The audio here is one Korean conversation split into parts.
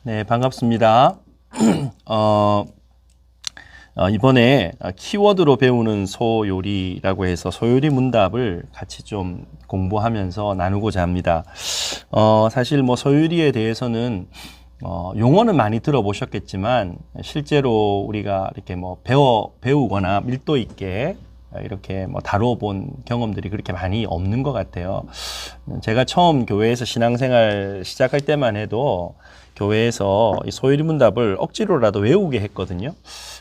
네, 반갑습니다. 이번에 키워드로 배우는 소요리라고 해서 소요리 문답을 같이 좀 공부하면서 나누고자 합니다. 사실 뭐 소요리에 대해서는 용어는 많이 들어보셨겠지만 실제로 우리가 이렇게 뭐 배우거나 밀도 있게 이렇게 뭐 다뤄본 경험들이 그렇게 많이 없는 것 같아요. 제가 처음 교회에서 신앙생활 시작할 때만 해도 교회에서 이 소요리 문답을 억지로라도 외우게 했거든요.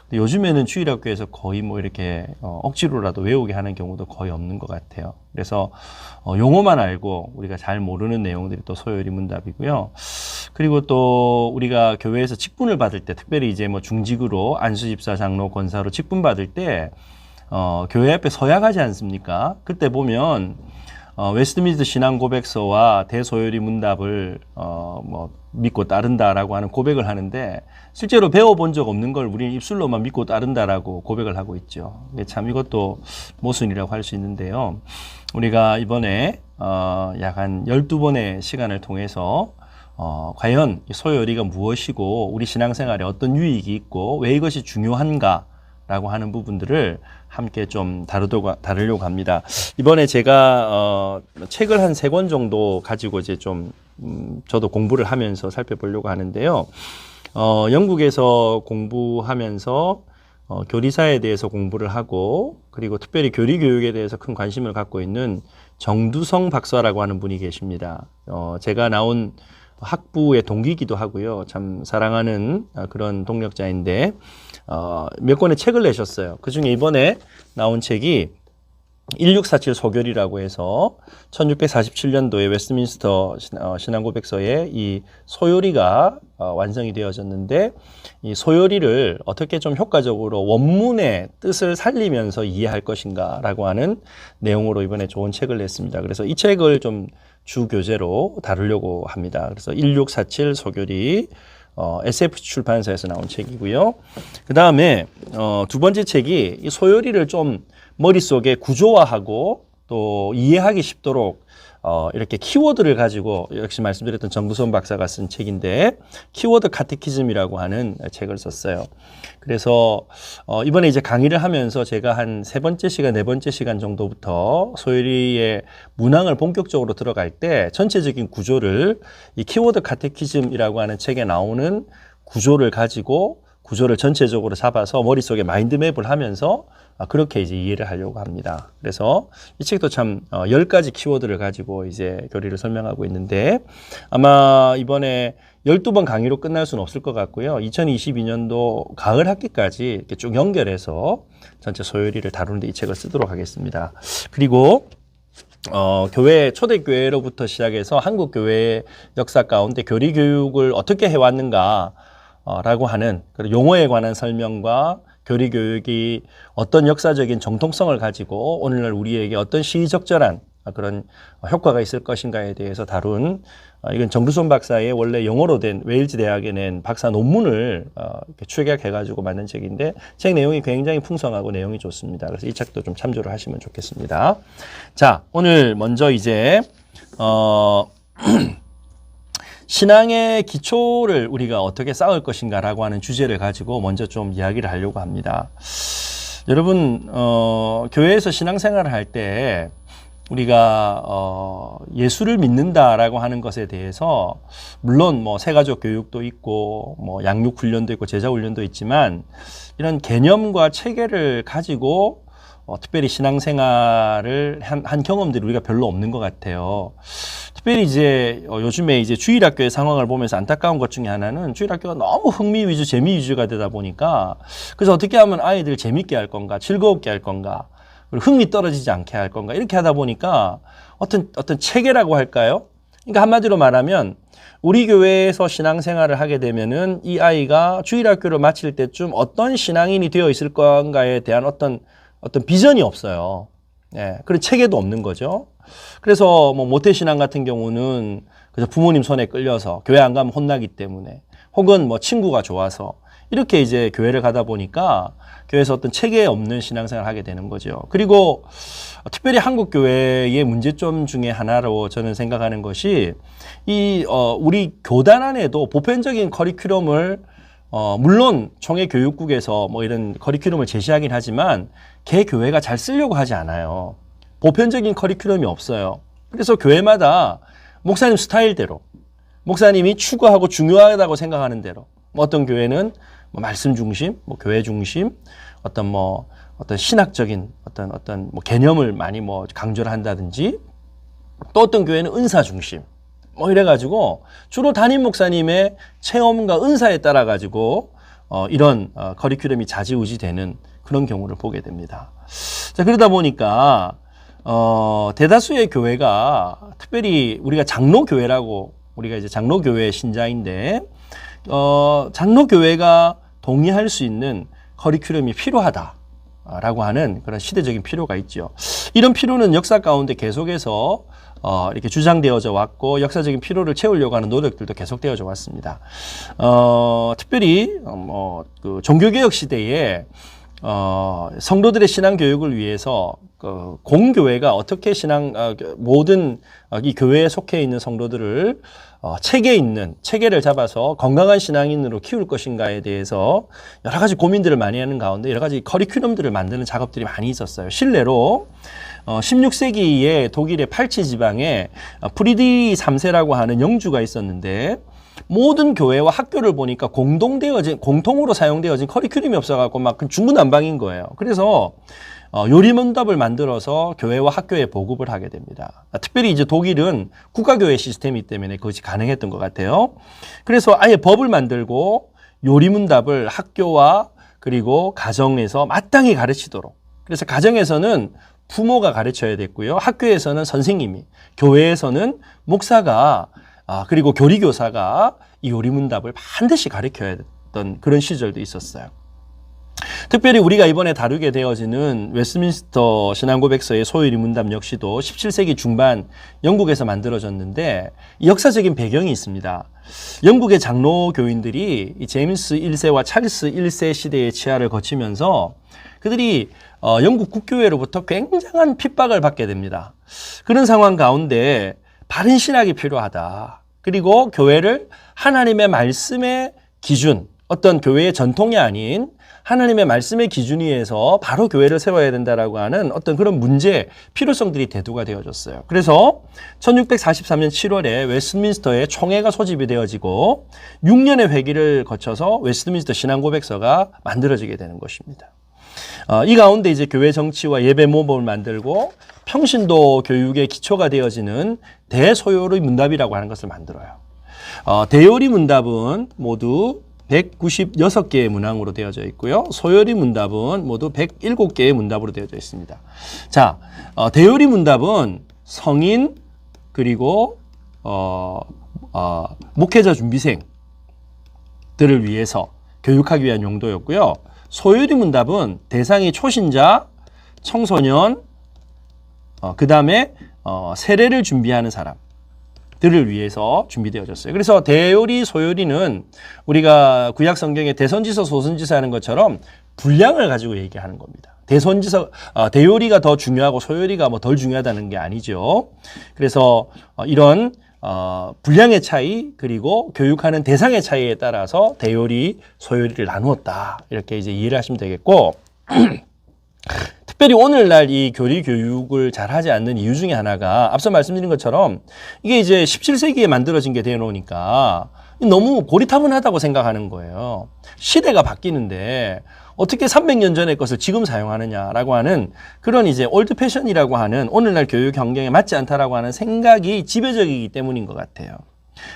근데 요즘에는 주일학교에서 거의 뭐 이렇게 억지로라도 외우게 하는 경우도 거의 없는 것 같아요. 그래서 용어만 알고 우리가 잘 모르는 내용들이 또 소요리 문답이고요. 그리고 또 우리가 교회에서 직분을 받을 때, 특별히 이제 뭐 중직으로 안수집사, 장로, 권사로 직분 받을 때 교회 앞에 서야 가지 않습니까? 그때 보면 웨스트민스터 신앙 고백서와 대소요리 문답을 뭐 믿고 따른다라고 하는 고백을 하는데 실제로 배워본 적 없는 걸 우리는 입술로만 믿고 따른다라고 고백을 하고 있죠. 참 이것도 모순이라고 할 수 있는데요. 우리가 이번에 약 한 12번의 시간을 통해서 과연 소요리가 무엇이고 우리 신앙생활에 어떤 유익이 있고 왜 이것이 중요한가 라고 하는 부분들을 함께 좀 다루려고 합니다. 이번에 제가 책을 한 3권 정도 가지고 이제 좀 저도 공부를 하면서 살펴보려고 하는데요. 영국에서 공부하면서 교리사에 대해서 공부를 하고 그리고 특별히 교리 교육에 대해서 큰 관심을 갖고 있는 정두성 박사라고 하는 분이 계십니다. 제가 나온 학부의 동기이기도 하고요. 참 사랑하는 그런 동력자인데 몇 권의 책을 내셨어요. 그중에 이번에 나온 책이 1647 소결이라고 해서 1647년도에 웨스트민스터 신앙고백서에 이 소요리가 완성이 되어졌는데 이 소요리를 어떻게 좀 효과적으로 원문의 뜻을 살리면서 이해할 것인가 라고 하는 내용으로 이번에 좋은 책을 냈습니다. 그래서 이 책을 좀 주 교재로 다루려고 합니다. 그래서 1647 소결이 SF 출판사에서 나온 책이고요. 그 다음에 두 번째 책이 이 소요리를 좀 머릿속에 구조화하고 또 이해하기 쉽도록 이렇게 키워드를 가지고 역시 말씀드렸던 정두성 박사가 쓴 책인데 키워드 카테키즘이라고 하는 책을 썼어요. 그래서 이번에 이제 강의를 하면서 제가 한 3번째 시간, 4번째 시간 정도부터 소요리의 문항을 본격적으로 들어갈 때 전체적인 구조를 이 키워드 카테키즘이라고 하는 책에 나오는 구조를 가지고 구조를 전체적으로 잡아서 머릿속에 마인드맵을 하면서 그렇게 이제 이해를 하려고 합니다. 그래서 이 책도 참 10가지 키워드를 가지고 이제 교리를 설명하고 있는데 아마 이번에 12번 강의로 끝날 수는 없을 것 같고요. 2022년도 가을 학기까지 이렇게 쭉 연결해서 전체 소요리를 다루는데 이 책을 쓰도록 하겠습니다. 그리고 교회, 초대교회로부터 시작해서 한국 교회의 역사 가운데 교리 교육을 어떻게 해왔는가 라고 하는 용어에 관한 설명과 교리 교육이 어떤 역사적인 정통성을 가지고 오늘날 우리에게 어떤 시의적절한 그런 효과가 있을 것인가에 대해서 다룬 이건 정두성 박사의 원래 영어로 된 웨일즈 대학에 낸 박사 논문을 이렇게 축약해가지고 만든 책인데 책 내용이 굉장히 풍성하고 내용이 좋습니다. 그래서 이 책도 좀 참조를 하시면 좋겠습니다. 자, 오늘 먼저 이제 신앙의 기초를 우리가 어떻게 쌓을 것인가라고 하는 주제를 가지고 먼저 좀 이야기를 하려고 합니다. 여러분, 교회에서 신앙생활을 할 때 우리가 예수를 믿는다라고 하는 것에 대해서 물론 뭐 새가족 교육도 있고 뭐 양육 훈련도 있고 제자 훈련도 있지만 이런 개념과 체계를 가지고 특별히 신앙생활을 한 경험들이 우리가 별로 없는 것 같아요. 특별히 이제 요즘에 이제 주일학교의 상황을 보면서 안타까운 것 중에 하나는 주일학교가 너무 흥미 위주, 재미 위주가 되다 보니까 그래서 어떻게 하면 아이들 재밌게 할 건가, 즐겁게 할 건가, 그리고 흥미 떨어지지 않게 할 건가 이렇게 하다 보니까 어떤 체계라고 할까요? 그러니까 한마디로 말하면 우리 교회에서 신앙생활을 하게 되면은 이 아이가 주일학교를 마칠 때쯤 어떤 신앙인이 되어 있을 건가에 대한 어떤 비전이 없어요. 예, 그런 체계도 없는 거죠. 그래서 뭐 모태신앙 같은 경우는 그래서 부모님 손에 끌려서 교회 안 가면 혼나기 때문에 혹은 뭐 친구가 좋아서 이렇게 이제 교회를 가다 보니까 교회에서 어떤 체계 없는 신앙생활을 하게 되는 거죠. 그리고 특별히 한국 교회의 문제점 중에 하나로 저는 생각하는 것이 우리 교단 안에도 보편적인 커리큘럼을 물론 총회 교육국에서 뭐 이런 커리큘럼을 제시하긴 하지만 개 교회가 잘 쓰려고 하지 않아요. 보편적인 커리큘럼이 없어요. 그래서 교회마다 목사님 스타일대로 목사님이 추구하고 중요하다고 생각하는 대로 어떤 교회는 뭐 말씀 중심, 뭐 교회 중심, 어떤 신학적인 어떤 뭐 개념을 많이 뭐 강조를 한다든지 또 어떤 교회는 은사 중심 뭐 이래가지고 주로 담임 목사님의 체험과 은사에 따라 가지고 이런 커리큘럼이 좌지우지되는 그런 경우를 보게 됩니다. 자, 그러다 보니까 대다수의 교회가 특별히 우리가 장로교회라고 우리가 이제 장로교회 신자인데 장로교회가 동의할 수 있는 커리큘럼이 필요하다라고 하는 그런 시대적인 필요가 있죠. 이런 필요는 역사 가운데 계속해서 이렇게 주장되어져 왔고 역사적인 필요를 채우려고 하는 노력들도 계속되어져 왔습니다. 특별히 그 종교개혁 시대에 성도들의 신앙 교육을 위해서 공교회가 어떻게 모든 이 교회에 속해 있는 성도들을 체계를 잡아서 건강한 신앙인으로 키울 것인가에 대해서 여러 가지 고민들을 많이 하는 가운데 여러 가지 커리큘럼들을 만드는 작업들이 많이 있었어요. 실례로 16세기에 독일의 팔치 지방에 프리드리히 3세라고 하는 영주가 있었는데 모든 교회와 학교를 보니까 공통으로 사용되어진 커리큘럼이 없어갖고 막 중구난방인 거예요. 그래서 요리문답을 만들어서 교회와 학교에 보급을 하게 됩니다. 특별히 이제 독일은 국가교회 시스템이기 때문에 그것이 가능했던 것 같아요. 그래서 아예 법을 만들고 요리문답을 학교와 그리고 가정에서 마땅히 가르치도록. 그래서 가정에서는 부모가 가르쳐야 됐고요. 학교에서는 선생님이, 교회에서는 목사가 그리고 교리교사가 이 요리문답을 반드시 가르쳐야 했던 그런 시절도 있었어요. 특별히 우리가 이번에 다루게 되어지는 웨스트민스터 신앙고백서의 소요리문답 역시도 17세기 중반 영국에서 만들어졌는데 역사적인 배경이 있습니다. 영국의 장로 교인들이 이 제임스 1세와 찰스 1세 시대의 치하를 거치면서 그들이 영국 국교회로부터 굉장한 핍박을 받게 됩니다. 그런 상황 가운데 바른 신학이 필요하다. 그리고 교회를 하나님의 말씀의 기준, 어떤 교회의 전통이 아닌 하나님의 말씀의 기준 위에서 바로 교회를 세워야 된다라고 하는 어떤 그런 문제, 필요성들이 대두가 되어졌어요. 그래서 1643년 7월에 웨스트민스터에 총회가 소집이 되어지고 6년의 회기를 거쳐서 웨스트민스터 신앙고백서가 만들어지게 되는 것입니다. 이 가운데 이제 교회 정치와 예배 모범을 만들고 평신도 교육의 기초가 되어지는 대소요리 문답이라고 하는 것을 만들어요. 대요리 문답은 모두 196개의 문항으로 되어져 있고요. 소요리 문답은 모두 107개의 문답으로 되어져 있습니다. 자, 대요리 문답은 성인 그리고 목회자 준비생들을 위해서 교육하기 위한 용도였고요. 소요리 문답은 대상이 초신자, 청소년, 그 다음에 세례를 준비하는 사람들을 위해서 준비되어졌어요. 그래서 대요리, 소요리는 우리가 구약 성경에 대선지서, 소선지서 하는 것처럼 분량을 가지고 얘기하는 겁니다. 대요리가 더 중요하고 소요리가 뭐 덜 중요하다는 게 아니죠. 그래서 이런 분량의 차이 그리고 교육하는 대상의 차이에 따라서 대요리, 소요리를 나누었다. 이렇게 이제 이해를 하시면 되겠고 특별히 오늘날 이 교리 교육을 잘 하지 않는 이유 중에 하나가 앞서 말씀드린 것처럼 이게 이제 17세기에 만들어진 게 되어 놓으니까 너무 고리타분하다고 생각하는 거예요. 시대가 바뀌는데 어떻게 300년 전의 것을 지금 사용하느냐라고 하는 그런 이제 올드 패션이라고 하는 오늘날 교육 환경에 맞지 않다라고 하는 생각이 지배적이기 때문인 것 같아요.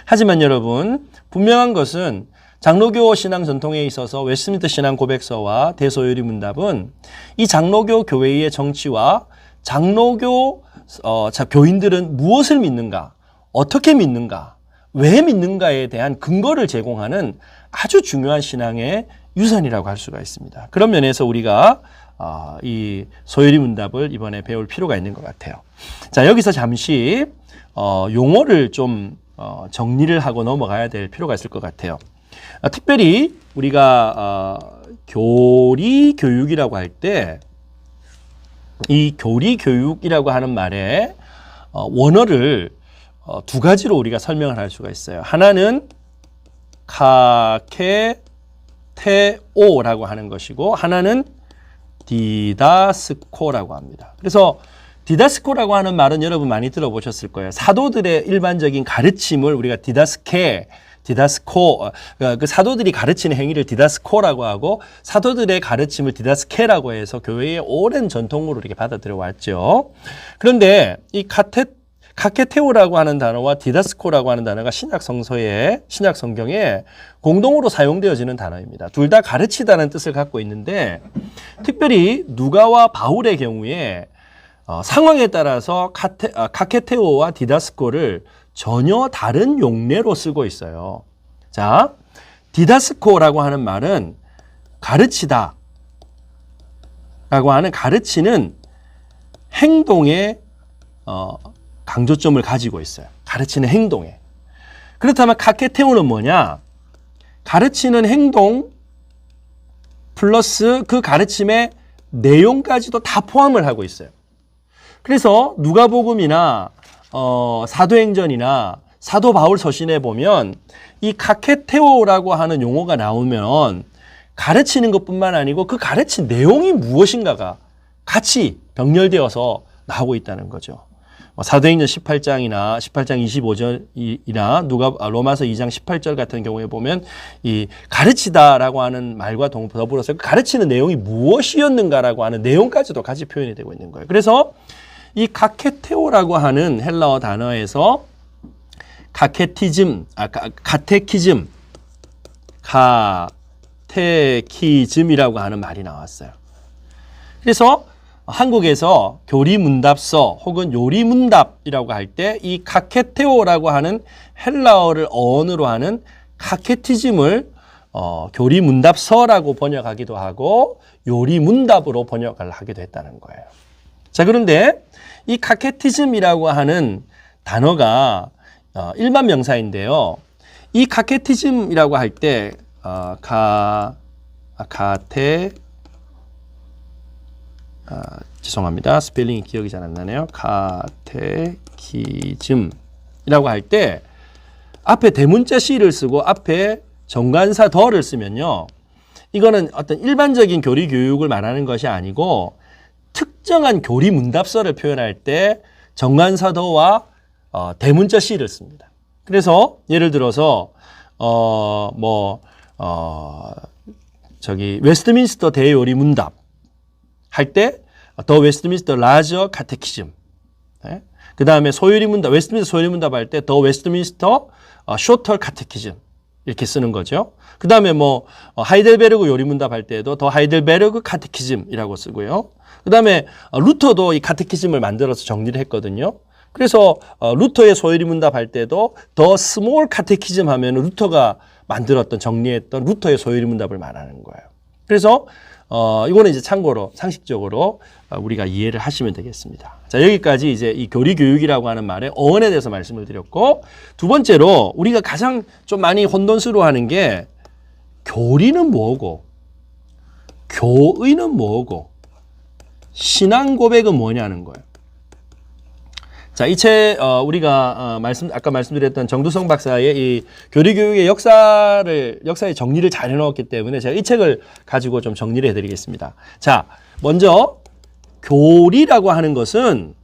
하지만 여러분, 분명한 것은 장로교 신앙 전통에 있어서 웨스트민스터 신앙 고백서와 대소요리 문답은 이 장로교 교회의 정치와 장로교 교인들은 무엇을 믿는가, 어떻게 믿는가, 왜 믿는가에 대한 근거를 제공하는 아주 중요한 신앙의 유산이라고 할 수가 있습니다. 그런 면에서 우리가 이 소요리 문답을 이번에 배울 필요가 있는 것 같아요. 자, 여기서 잠시 용어를 좀 정리를 하고 넘어가야 될 필요가 있을 것 같아요. 특별히 우리가 교리 교육이라고 할 때 이 교리 교육이라고 하는 말에 원어를 두 가지로 우리가 설명을 할 수가 있어요. 하나는 카케테오라고 하는 것이고 하나는 디다스코라고 합니다. 그래서 디다스코라고 하는 말은 여러분 많이 들어보셨을 거예요. 사도들의 일반적인 가르침을 우리가 디다스코, 그 사도들이 가르치는 행위를 디다스코라고 하고 사도들의 가르침을 디다스케라고 해서 교회의 오랜 전통으로 이렇게 받아들여 왔죠. 그런데 이 카케테오라고 하는 단어와 디다스코라고 하는 단어가 신약 성경에 공동으로 사용되어지는 단어입니다. 둘 다 가르치다는 뜻을 갖고 있는데 특별히 누가와 바울의 경우에 상황에 따라서 카케테오와 디다스코를 전혀 다른 용례로 쓰고 있어요. 자, 디다스코라고 하는 말은 가르치다 라고 하는 가르치는 행동에 강조점을 가지고 있어요. 가르치는 행동에. 그렇다면 카케테오는 뭐냐? 가르치는 행동 플러스 그 가르침의 내용까지도 다 포함을 하고 있어요. 그래서 누가복음이나 사도행전이나 사도 바울 서신에 보면 이 카케테오라고 하는 용어가 나오면 가르치는 것뿐만 아니고 그 가르친 내용이 무엇인가가 같이 병렬되어서 나오고 있다는 거죠. 사도행전 18장이나 18장 25절이나 로마서 2장 18절 같은 경우에 보면 이 가르치다라고 하는 말과 더불어서 가르치는 내용이 무엇이었는가라고 하는 내용까지도 같이 표현이 되고 있는 거예요. 그래서 이 카케테오라고 하는 헬라어 단어에서 카테키즘이라고 하는 말이 나왔어요. 그래서 한국에서 교리문답서 혹은 요리문답이라고 할 때 이 카케테오라고 하는 헬라어를 어원으로 하는 카케티즘을 교리문답서라고 번역하기도 하고 요리문답으로 번역을 하기도 했다는 거예요. 자, 그런데 이 카케티즘이라고 하는 단어가 일반 명사인데요. 이 카케티즘이라고 할 때 죄송합니다. 스펠링이 기억이 잘 안 나네요. 카테키즘이라고 할 때 앞에 대문자 C를 쓰고 앞에 정관사 더를 쓰면요. 이거는 어떤 일반적인 교리 교육을 말하는 것이 아니고 특정한 교리 문답서를 표현할 때 정관사 더와 대문자 C를 씁니다. 그래서 예를 들어서 웨스트민스터 대요리 문답 할 때 더 웨스트민스터 라저 카테키즘. 네? 그 다음에 소요리 문답, 웨스트민스터 소요리 문답 할 때 더 웨스트민스터 쇼터 카테키즘 이렇게 쓰는 거죠. 그 다음에 하이델베르그 요리 문답 할 때도 더 하이델베르그 카테키즘이라고 쓰고요. 그 다음에 루터도 이 카테키즘을 만들어서 정리를 했거든요. 그래서 루터의 소요리 문답 할 때도 더 스몰 카테키즘 하면 루터가 만들었던 정리했던 루터의 소요리 문답을 말하는 거예요. 그래서 이거는 이제 참고로 상식적으로 우리가 이해를 하시면 되겠습니다. 자, 여기까지 이제 이 교리 교육이라고 하는 말의 어원에 대해서 말씀을 드렸고, 두 번째로 우리가 가장 좀 많이 혼돈스러워하는 게 교리는 뭐고, 교의는 뭐고, 신앙 고백은 뭐냐는 거예요. 자, 이 책 우리가 아까 말씀드렸던 정두성 박사의 이 교리 교육의 역사의 정리를 잘 해놓았기 때문에 제가 이 책을 가지고 좀 정리를 해드리겠습니다. 자, 먼저 교리라고 하는 것은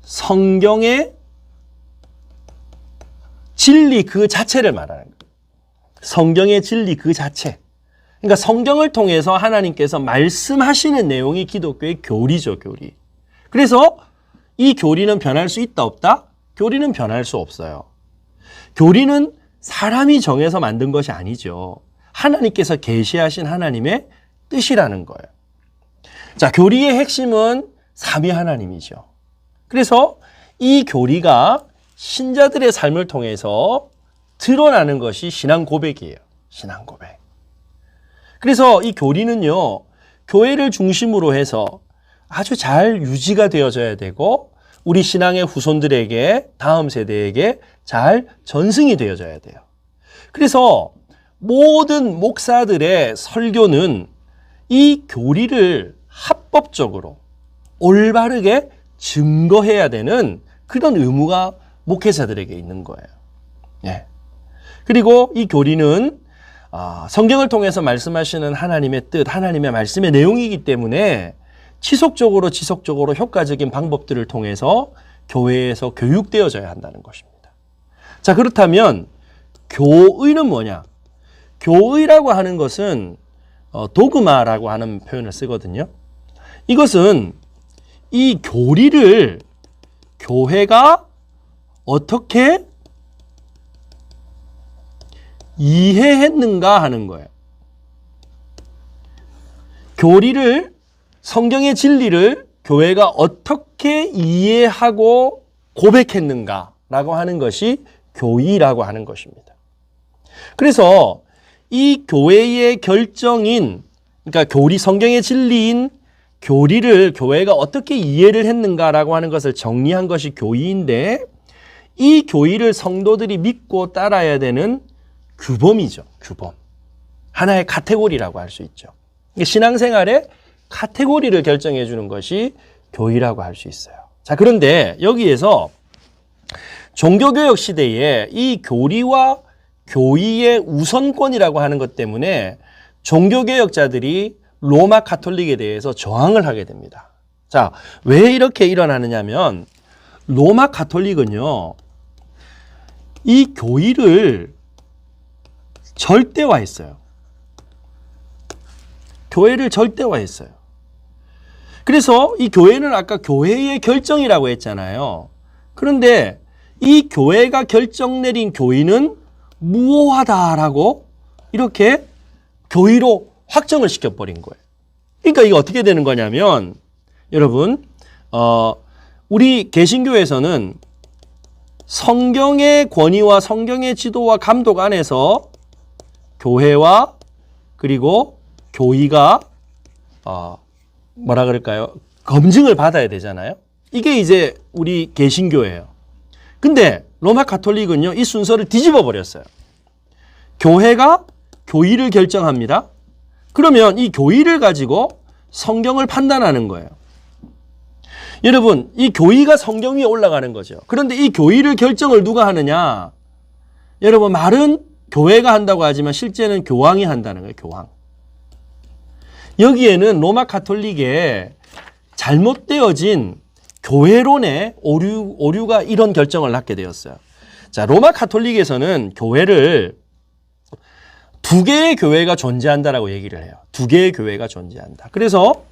성경의 진리 그 자체를 말하는 거예요. 성경의 진리 그 자체. 그러니까 성경을 통해서 하나님께서 말씀하시는 내용이 기독교의 교리죠, 교리. 그래서 이 교리는 변할 수 있다, 없다? 교리는 변할 수 없어요. 교리는 사람이 정해서 만든 것이 아니죠. 하나님께서 계시하신 하나님의 뜻이라는 거예요. 자, 교리의 핵심은 삼위 하나님이죠. 그래서 이 교리가 신자들의 삶을 통해서 드러나는 것이 신앙 고백이에요. 신앙 고백. 그래서 이 교리는요, 교회를 중심으로 해서 아주 잘 유지가 되어져야 되고 우리 신앙의 후손들에게 다음 세대에게 잘 전승이 되어져야 돼요. 그래서 모든 목사들의 설교는 이 교리를 합법적으로 올바르게 증거해야 되는 그런 의무가 목회자들에게 있는 거예요. 예. 그리고 이 교리는 성경을 통해서 말씀하시는 하나님의 뜻, 하나님의 말씀의 내용이기 때문에 지속적으로 효과적인 방법들을 통해서 교회에서 교육되어져야 한다는 것입니다. 자, 그렇다면 교의는 뭐냐? 교의라고 하는 것은 도그마라고 하는 표현을 쓰거든요. 이것은 이 교리를 교회가 어떻게 이해했는가 하는 거예요. 교리를, 성경의 진리를 교회가 어떻게 이해하고 고백했는가라고 하는 것이 교의라고 하는 것입니다. 그래서 이 교회의 결정인, 그러니까 성경의 진리인 교리를 교회가 어떻게 이해를 했는가라고 하는 것을 정리한 것이 교의인데, 이 교의를 성도들이 믿고 따라야 되는 규범이죠. 규범. 하나의 카테고리라고 할 수 있죠. 신앙생활의 카테고리를 결정해 주는 것이 교의라고 할 수 있어요. 자, 그런데 여기에서 종교개혁 시대에 이 교리와 교의의 우선권이라고 하는 것 때문에 종교개혁자들이 로마 가톨릭에 대해서 저항을 하게 됩니다. 자, 왜 이렇게 일어나느냐면 로마 가톨릭은요, 이 교의를 절대화했어요. 교회를 절대화했어요. 그래서 이 교회는 아까 교회의 결정이라고 했잖아요. 그런데 이 교회가 결정 내린 교의는 무효하다라고 이렇게 교의로 확정을 시켜버린 거예요. 그러니까 이게 어떻게 되는 거냐면, 여러분, 우리 개신교에서는 성경의 권위와 성경의 지도와 감독 안에서 교회와 그리고 교의가 뭐라 그럴까요? 검증을 받아야 되잖아요. 이게 이제 우리 개신교예요. 근데 로마 가톨릭은요, 이 순서를 뒤집어 버렸어요. 교회가 교의를 결정합니다. 그러면 이 교의를 가지고 성경을 판단하는 거예요. 여러분, 이 교의가 성경 위에 올라가는 거죠. 그런데 이 교의를 결정을 누가 하느냐? 여러분, 말은 교회가 한다고 하지만 실제는 교황이 한다는 거예요. 교황. 여기에는 로마 가톨릭의 잘못되어진 교회론의 오류가 이런 결정을 낳게 되었어요. 자, 로마 가톨릭에서는 교회를 두 개의 교회가 존재한다라고 얘기를 해요. 두 개의 교회가 존재한다. 그래서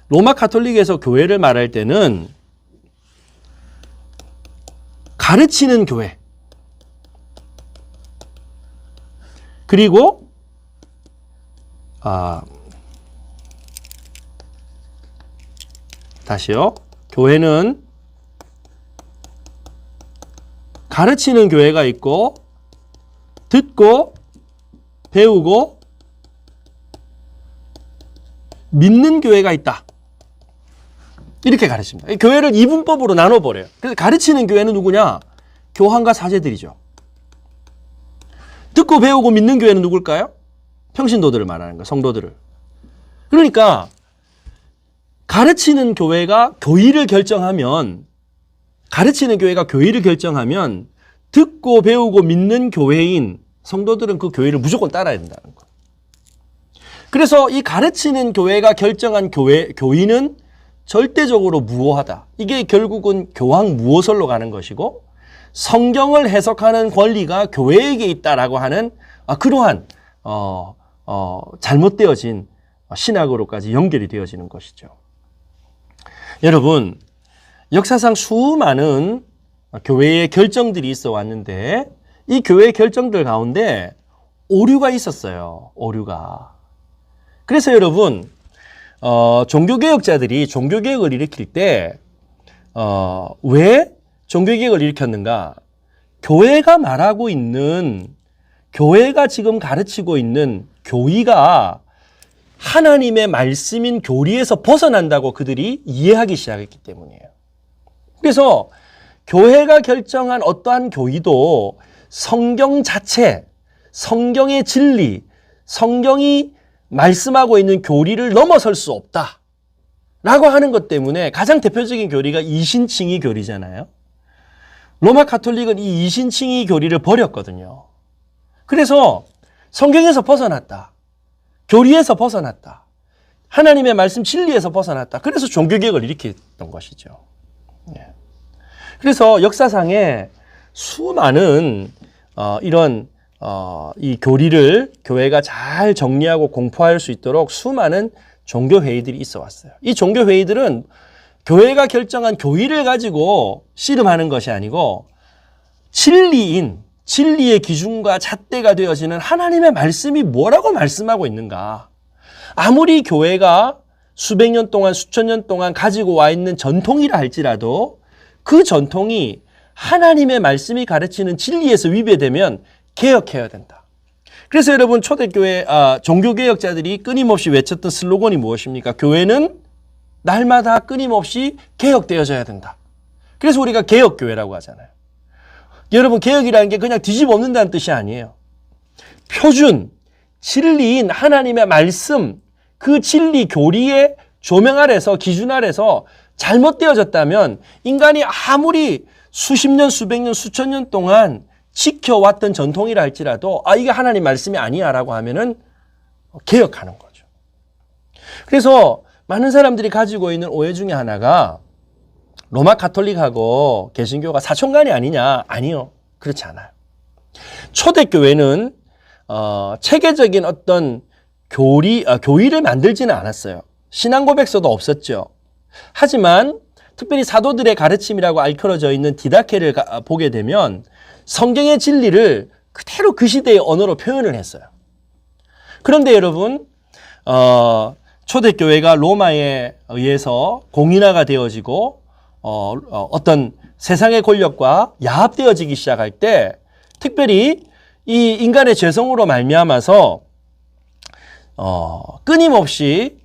로마 가톨릭에서 교회를 말할 때는 가르치는 교회, 그리고 다시요. 교회는 가르치는 교회가 있고 듣고 배우고 믿는 교회가 있다. 이렇게 가르칩니다. 교회를 이분법으로 나눠버려요. 그래서 가르치는 교회는 누구냐? 교황과 사제들이죠. 듣고 배우고 믿는 교회는 누굴까요? 평신도들을 말하는 거예요. 성도들을. 그러니까 가르치는 교회가 교의를 결정하면, 듣고 배우고 믿는 교회인 성도들은 그 교회를 무조건 따라야 된다는 거예요. 그래서 이 가르치는 교회가 결정한 교의는 절대적으로 무효하다. 이게 결국은 교황 무효설로 가는 것이고, 성경을 해석하는 권리가 교회에게 있다라고 하는 그러한 잘못되어진 신학으로까지 연결이 되어지는 것이죠. 여러분, 역사상 수많은 교회의 결정들이 있어 왔는데, 이 교회의 결정들 가운데 오류가 있었어요. 오류가. 그래서 여러분, 종교개혁자들이 종교개혁을 일으킬 때 왜 종교개혁을 일으켰는가? 교회가 말하고 있는, 교회가 지금 가르치고 있는 교의가 하나님의 말씀인 교리에서 벗어난다고 그들이 이해하기 시작했기 때문이에요. 그래서 교회가 결정한 어떠한 교의도 성경 자체, 성경의 진리, 성경이 말씀하고 있는 교리를 넘어설 수 없다 라고 하는 것 때문에 가장 대표적인 교리가 이신칭의 교리잖아요. 로마 가톨릭은 이 이신칭의 교리를 버렸거든요. 그래서 성경에서 벗어났다. 교리에서 벗어났다. 하나님의 말씀 진리에서 벗어났다. 그래서 종교개혁을 일으켰던 것이죠. 그래서 역사상에 수많은 이런 이 교리를 교회가 잘 정리하고 공포할 수 있도록 수많은 종교회의들이 있어 왔어요. 이 종교회의들은 교회가 결정한 교의를 가지고 씨름하는 것이 아니고 진리인, 진리의 기준과 잣대가 되어지는 하나님의 말씀이 뭐라고 말씀하고 있는가. 아무리 교회가 수백 년 동안, 수천 년 동안 가지고 와 있는 전통이라 할지라도 그 전통이 하나님의 말씀이 가르치는 진리에서 위배되면 개혁해야 된다. 그래서 여러분 초대교회 종교개혁자들이 끊임없이 외쳤던 슬로건이 무엇입니까? 교회는 날마다 끊임없이 개혁되어져야 된다. 그래서 우리가 개혁교회라고 하잖아요. 여러분 개혁이라는 게 그냥 뒤집어 엎는다는 뜻이 아니에요. 표준, 진리인 하나님의 말씀, 그 진리 교리의 조명 아래서 기준 아래서 잘못되어졌다면 인간이 아무리 수십 년, 수백 년, 수천 년 동안 지켜왔던 전통이라 할지라도 이게 하나님 말씀이 아니야 라고 하면은 개혁하는 거죠. 그래서 많은 사람들이 가지고 있는 오해 중에 하나가 로마 가톨릭하고 개신교가 사촌간이 아니냐? 아니요. 그렇지 않아요. 초대교회는 체계적인 어떤 교의를 만들지는 않았어요. 신앙 고백서도 없었죠. 하지만 특별히 사도들의 가르침이라고 알려져 있는 디다케를 보게 되면 성경의 진리를 그대로 그 시대의 언어로 표현을 했어요. 그런데 여러분 초대교회가 로마에 의해서 공인화가 되어지고 어떤 세상의 권력과 야합되어지기 시작할 때 특별히 이 인간의 죄성으로 말미암아서 끊임없이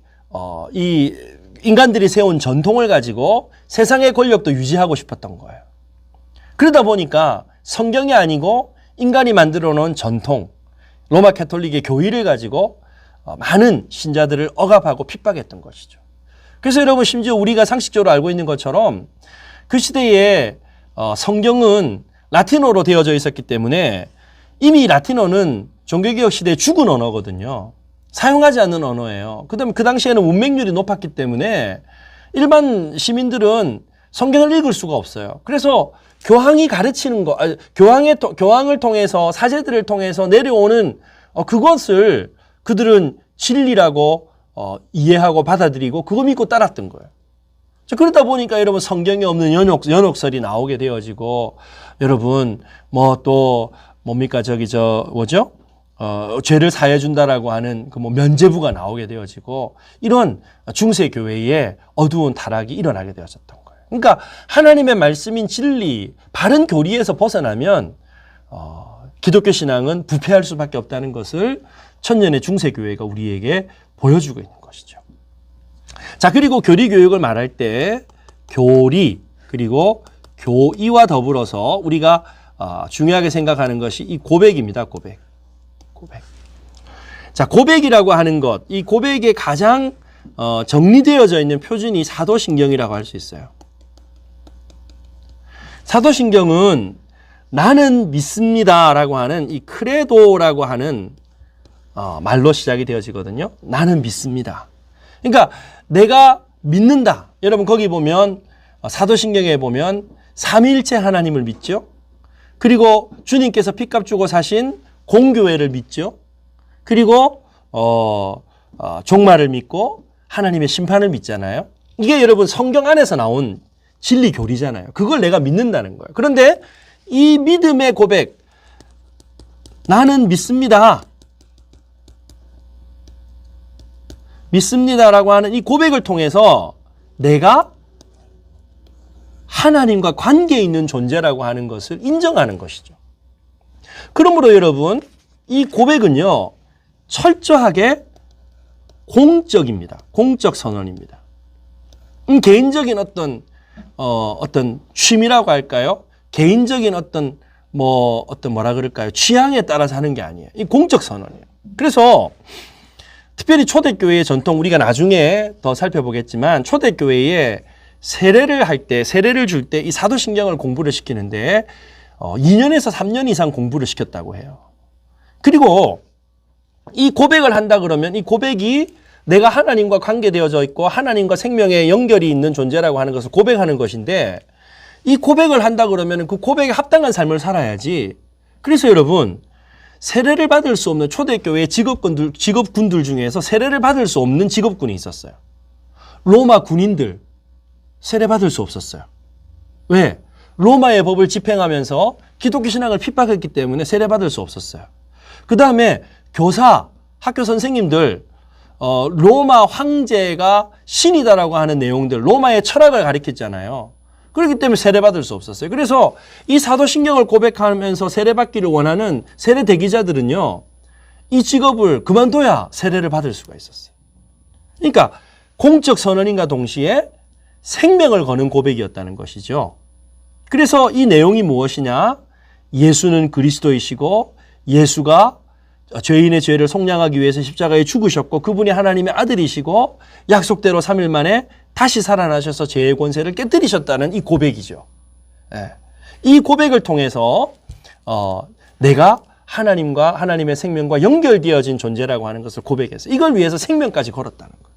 이 인간들이 세운 전통을 가지고 세상의 권력도 유지하고 싶었던 거예요. 그러다 보니까 성경이 아니고 인간이 만들어 놓은 전통, 로마 가톨릭의 교의를 가지고 많은 신자들을 억압하고 핍박했던 것이죠. 그래서 여러분 심지어 우리가 상식적으로 알고 있는 것처럼 그 시대에 성경은 라틴어로 되어져 있었기 때문에 이미 라틴어는 종교개혁 시대에 죽은 언어거든요. 사용하지 않는 언어예요. 그다음에 그 당시에는 문맹률이 높았기 때문에 일반 시민들은 성경을 읽을 수가 없어요. 그래서 교황이 가르치는 거, 교황을 통해서 사제들을 통해서 내려오는 그것을 그들은 진리라고 이해하고 받아들이고 그거 믿고 따랐던 거예요. 그러다 보니까 여러분 성경에 없는 연옥설이 나오게 되어지고 여러분 뭡니까 뭐죠? 죄를 사해 준다라고 하는 그 면죄부가 나오게 되어지고 이런 중세 교회의 어두운 타락이 일어나게 되어졌던 거예요. 그러니까 하나님의 말씀인 진리, 바른 교리에서 벗어나면 기독교 신앙은 부패할 수밖에 없다는 것을 천년의 중세 교회가 우리에게 보여주고 있는 것이죠. 자, 그리고 교리 교육을 말할 때 교리 그리고 교의와 더불어서 우리가 중요하게 생각하는 것이 이 고백입니다. 고백. 자, 고백이라고 하는 것, 이 고백에 가장 정리되어져 있는 표준이 사도신경이라고 할 수 있어요. 사도신경은 나는 믿습니다라고 하는 이 크레도라고 하는 말로 시작이 되어지거든요. 나는 믿습니다. 그러니까 내가 믿는다. 여러분 거기 보면 사도신경에 보면 삼위일체 하나님을 믿죠. 그리고 주님께서 핏값 주고 사신 공교회를 믿죠. 그리고 종말을 믿고 하나님의 심판을 믿잖아요. 이게 여러분 성경 안에서 나온 진리 교리잖아요. 그걸 내가 믿는다는 거예요. 그런데 이 믿음의 고백, 나는 믿습니다. 믿습니다라고 하는 이 고백을 통해서 내가 하나님과 관계 있는 존재라고 하는 것을 인정하는 것이죠. 그러므로 여러분 이 고백은요 철저하게 공적입니다. 공적 선언입니다. 개인적인 어떤 취미라고 할까요? 개인적인 어떤 뭐 어떤 뭐라 그럴까요? 취향에 따라서 하는 게 아니에요. 이 공적 선언이에요. 그래서 특별히 초대교회의 전통 우리가 나중에 더 살펴보겠지만 초대교회에 세례를 줄 때 이 사도신경을 공부를 시키는데 2년에서 3년 이상 공부를 시켰다고 해요. 그리고 이 고백을 한다 그러면 이 고백이 내가 하나님과 관계되어져 있고 하나님과 생명에 연결이 있는 존재라고 하는 것을 고백하는 것인데 이 고백을 한다 그러면 그 고백에 합당한 삶을 살아야지. 그래서 여러분 세례를 받을 수 없는 초대교회의 직업군들 중에서 세례를 받을 수 없는 직업군이 있었어요. 로마 군인들 세례 받을 수 없었어요. 왜? 로마의 법을 집행하면서 기독교 신앙을 핍박했기 때문에 세례 받을 수 없었어요. 그 다음에 교사, 학교 선생님들 로마 황제가 신이다라고 하는 내용들, 로마의 철학을 가르쳤잖아요. 그렇기 때문에 세례받을 수 없었어요. 그래서 이 사도신경을 고백하면서 세례받기를 원하는 세례 대기자들은요, 이 직업을 그만둬야 세례를 받을 수가 있었어요. 그러니까 공적 선언인과 동시에 생명을 거는 고백이었다는 것이죠. 그래서 이 내용이 무엇이냐? 예수는 그리스도이시고 예수가 죄인의 죄를 속량하기 위해서 십자가에 죽으셨고 그분이 하나님의 아들이시고 약속대로 3일 만에 다시 살아나셔서 죄의 권세를 깨뜨리셨다는 이 고백이죠. 이 고백을 통해서 내가 하나님과 하나님의 생명과 연결되어진 존재라고 하는 것을 고백했어요. 이걸 위해서 생명까지 걸었다는 거예요.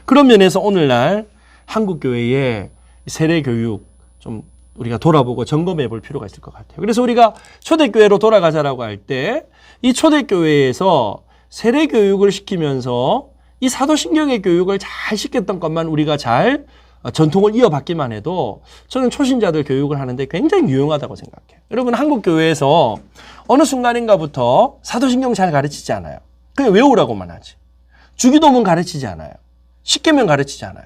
그런 면에서 오늘날 한국교회의 세례교육 좀 우리가 돌아보고 점검해 볼 필요가 있을 것 같아요. 그래서 우리가 초대교회로 돌아가자라고 할 때 이 초대교회에서 세례교육을 시키면서 이 사도신경의 교육을 잘 시켰던 것만 우리가 잘 전통을 이어받기만 해도 저는 초신자들 교육을 하는데 굉장히 유용하다고 생각해요. 여러분 한국교회에서 어느 순간인가부터 사도신경 잘 가르치지 않아요. 그냥 외우라고만 하지. 주기도문 가르치지 않아요. 십계명 가르치지 않아요.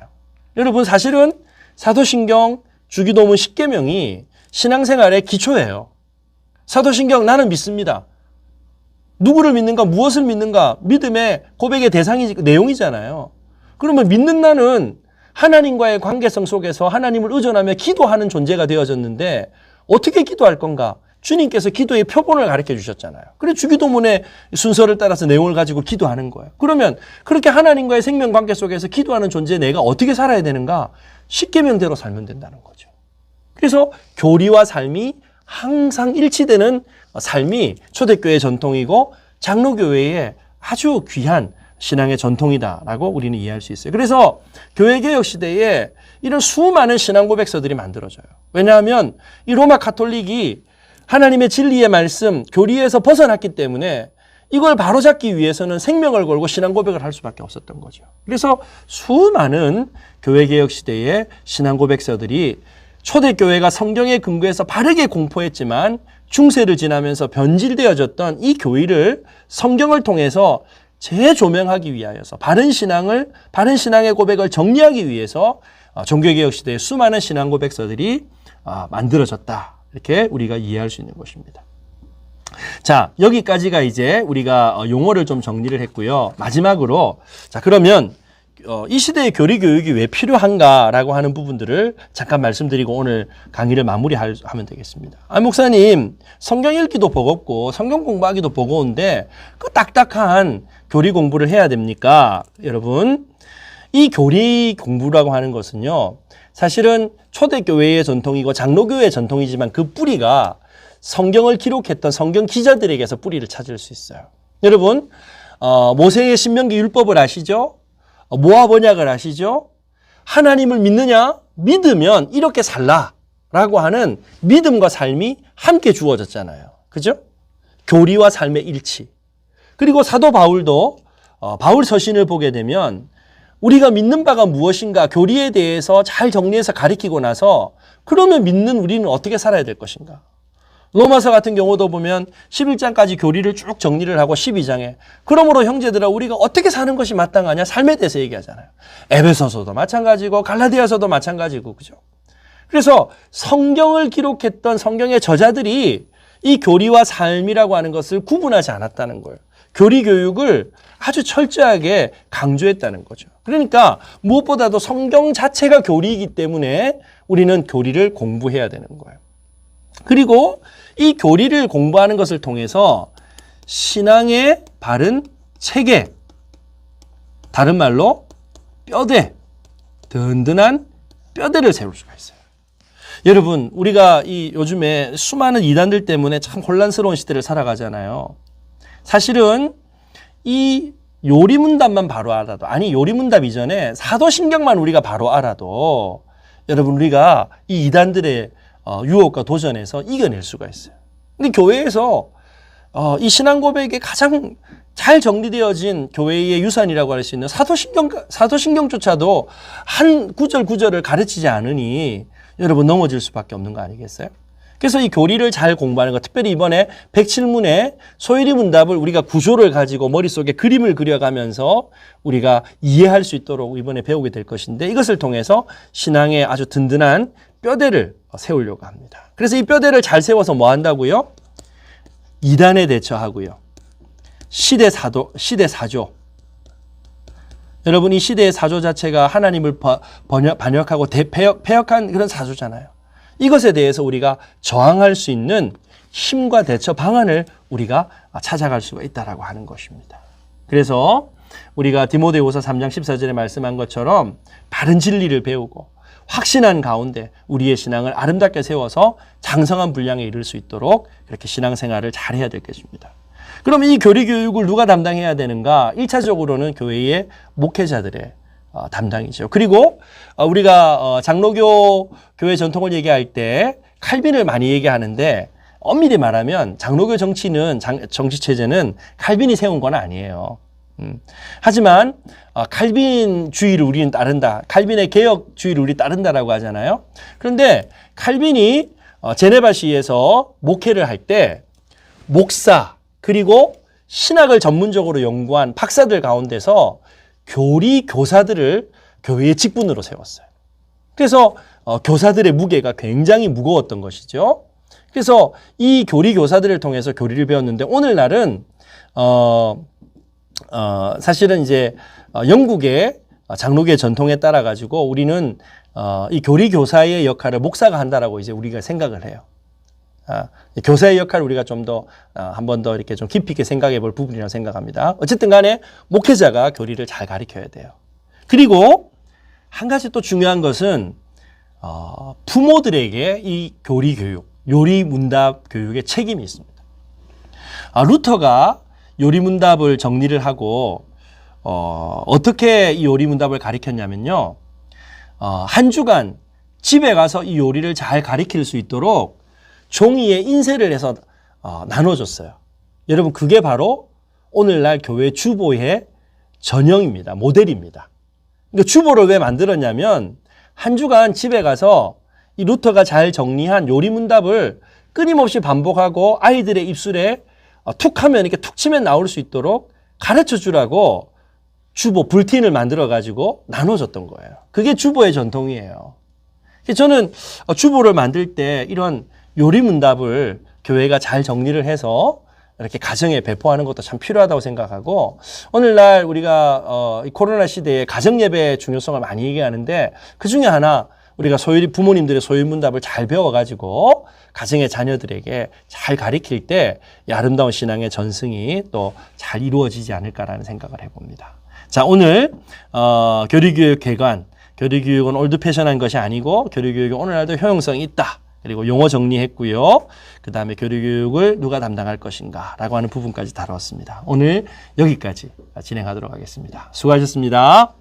여러분 사실은 사도신경, 주기도문, 십계명이 신앙생활의 기초예요. 사도신경 나는 믿습니다. 누구를 믿는가, 무엇을 믿는가, 믿음의 고백의 내용이잖아요. 그러면 믿는 나는 하나님과의 관계성 속에서 하나님을 의존하며 기도하는 존재가 되어졌는데 어떻게 기도할 건가? 주님께서 기도의 표본을 가르쳐 주셨잖아요. 그래 주기도문의 순서를 따라서 내용을 가지고 기도하는 거예요. 그러면 그렇게 하나님과의 생명 관계 속에서 기도하는 존재 내가 어떻게 살아야 되는가? 십계명대로 살면 된다는 거죠. 그래서 교리와 삶이 항상 일치되는 삶이 초대교회의 전통이고 장로교회의 아주 귀한 신앙의 전통이다라고 우리는 이해할 수 있어요. 그래서 교회개혁 시대에 이런 수많은 신앙 고백서들이 만들어져요. 왜냐하면 이 로마 가톨릭이 하나님의 진리의 말씀, 교리에서 벗어났기 때문에 이걸 바로잡기 위해서는 생명을 걸고 신앙 고백을 할 수밖에 없었던 거죠. 그래서 수많은 교회개혁 시대의 신앙 고백서들이 초대교회가 성경에 근거해서 바르게 공포했지만 중세를 지나면서 변질되어졌던 이 교리를 성경을 통해서 재조명하기 위하여서 바른 신앙의 고백을 정리하기 위해서 종교개혁 시대의 수많은 신앙 고백서들이 만들어졌다. 이렇게 우리가 이해할 수 있는 것입니다. 자, 여기까지가 이제 우리가 용어를 좀 정리를 했고요. 마지막으로 자 그러면 이 시대의 교리 교육이 왜 필요한가라고 하는 부분들을 잠깐 말씀드리고 오늘 강의를 마무리하면 되겠습니다. 목사님 성경 읽기도 버겁고 성경 공부하기도 버거운데 그 딱딱한 교리 공부를 해야 됩니까? 여러분 이 교리 공부라고 하는 것은요 사실은 초대교회의 전통이고 장로교회의 전통이지만 그 뿌리가 성경을 기록했던 성경 기자들에게서 뿌리를 찾을 수 있어요. 여러분 모세의 신명기 율법을 아시죠? 모압 언약을 아시죠? 하나님을 믿느냐? 믿으면 이렇게 살라라고 하는 믿음과 삶이 함께 주어졌잖아요. 그죠? 교리와 삶의 일치. 그리고 사도 바울도 바울 서신을 보게 되면 우리가 믿는 바가 무엇인가 교리에 대해서 잘 정리해서 가리키고 나서 그러면 믿는 우리는 어떻게 살아야 될 것인가? 로마서 같은 경우도 보면 11장까지 교리를 쭉 정리를 하고 12장에 그러므로 형제들아 우리가 어떻게 사는 것이 마땅하냐 삶에 대해서 얘기하잖아요. 에베소서도 마찬가지고 갈라디아서도 마찬가지고 그죠? 그래서 성경을 기록했던 성경의 저자들이 이 교리와 삶이라고 하는 것을 구분하지 않았다는 거예요. 교리 교육을 아주 철저하게 강조했다는 거죠. 그러니까 무엇보다도 성경 자체가 교리이기 때문에 우리는 교리를 공부해야 되는 거예요. 그리고 이 교리를 공부하는 것을 통해서 신앙의 바른 체계, 다른 말로 뼈대, 든든한 뼈대를 세울 수가 있어요. 여러분, 우리가 이 요즘에 수많은 이단들 때문에 참 혼란스러운 시대를 살아가잖아요. 사실은 이 요리문답만 바로 알아도, 아니 요리문답 이전에 사도신경만 우리가 바로 알아도 여러분 우리가 이 이단들의 유혹과 도전에서 이겨낼 수가 있어요. 근데 교회에서 이 신앙 고백에 가장 잘 정리되어진 교회의 유산이라고 할 수 있는 사도신경조차도 한 구절 구절을 가르치지 않으니 여러분 넘어질 수밖에 없는 거 아니겠어요? 그래서 이 교리를 잘 공부하는 것, 특별히 이번에 107문의 소요리 문답을 우리가 구조를 가지고 머릿속에 그림을 그려가면서 우리가 이해할 수 있도록 이번에 배우게 될 것인데, 이것을 통해서 신앙의 아주 든든한 뼈대를 세우려고 합니다. 그래서 이 뼈대를 잘 세워서 뭐 한다고요? 이단에 대처하고요. 시대 사조. 여러분, 이 시대의 사조 자체가 하나님을 반역하고 폐역한 그런 사조잖아요. 이것에 대해서 우리가 저항할 수 있는 힘과 대처 방안을 우리가 찾아갈 수가 있다라고 하는 것입니다. 그래서 우리가 디모데후서 3장 14절에 말씀한 것처럼 바른 진리를 배우고 확신한 가운데 우리의 신앙을 아름답게 세워서 장성한 분량에 이를 수 있도록 그렇게 신앙생활을 잘 해야 될 것입니다. 그럼 이 교리 교육을 누가 담당해야 되는가? 1차적으로는 교회의 목회자들의 담당이죠. 그리고 우리가 장로교 교회 전통을 얘기할 때 칼빈을 많이 얘기하는데, 엄밀히 말하면 장로교 정치체제는 칼빈이 세운 건 아니에요. 하지만 칼빈주의를 우리는 따른다. 칼빈의 개혁주의를 우리 따른다라고 하잖아요. 그런데 칼빈이 제네바시에서 목회를 할 때 목사 그리고 신학을 전문적으로 연구한 박사들 가운데서 교리 교사들을 교회의 직분으로 세웠어요. 그래서 교사들의 무게가 굉장히 무거웠던 것이죠. 그래서 이 교리 교사들을 통해서 교리를 배웠는데, 오늘날은 사실은 이제 영국의 장로교의 전통에 따라 가지고 우리는 이 교리 교사의 역할을 목사가 한다라고 이제 우리가 생각을 해요. 교사의 역할을 우리가 좀 더 한 번 더 이렇게 좀 깊이 있게 생각해 볼 부분이라고 생각합니다. 어쨌든 간에 목회자가 교리를 잘 가르쳐야 돼요. 그리고 한 가지 또 중요한 것은 부모들에게 이 교리 교육, 요리 문답 교육에 책임이 있습니다. 루터가 요리 문답을 정리를 하고 어떻게 이 요리 문답을 가르쳤냐면요. 한 주간 집에 가서 이 요리를 잘 가르칠 수 있도록 종이에 인쇄를 해서 나눠줬어요. 여러분, 그게 바로 오늘날 교회 주보의 전형입니다. 모델입니다. 그러니까 주보를 왜 만들었냐면, 한 주간 집에 가서 이 루터가 잘 정리한 요리 문답을 끊임없이 반복하고 아이들의 입술에 툭 하면, 이렇게 툭 치면 나올 수 있도록 가르쳐 주라고 주보, 불틴을 만들어가지고 나눠줬던 거예요. 그게 주보의 전통이에요. 저는 주보를 만들 때 이런 요리 문답을 교회가 잘 정리를 해서 이렇게 가정에 배포하는 것도 참 필요하다고 생각하고, 오늘날 우리가 이 코로나 시대에 가정 예배의 중요성을 많이 얘기하는데, 그 중에 하나 우리가 부모님들의 소요리 문답을 잘 배워가지고 가정의 자녀들에게 잘 가르칠 때 이 아름다운 신앙의 전승이 또 잘 이루어지지 않을까라는 생각을 해봅니다. 자, 오늘 교리교육 개관, 교리교육은 올드 패션한 것이 아니고 교리교육이 오늘날도 효용성이 있다. 그리고 용어 정리했고요. 그 다음에 교리교육을 누가 담당할 것인가 라고 하는 부분까지 다루었습니다. 오늘 여기까지 진행하도록 하겠습니다. 수고하셨습니다.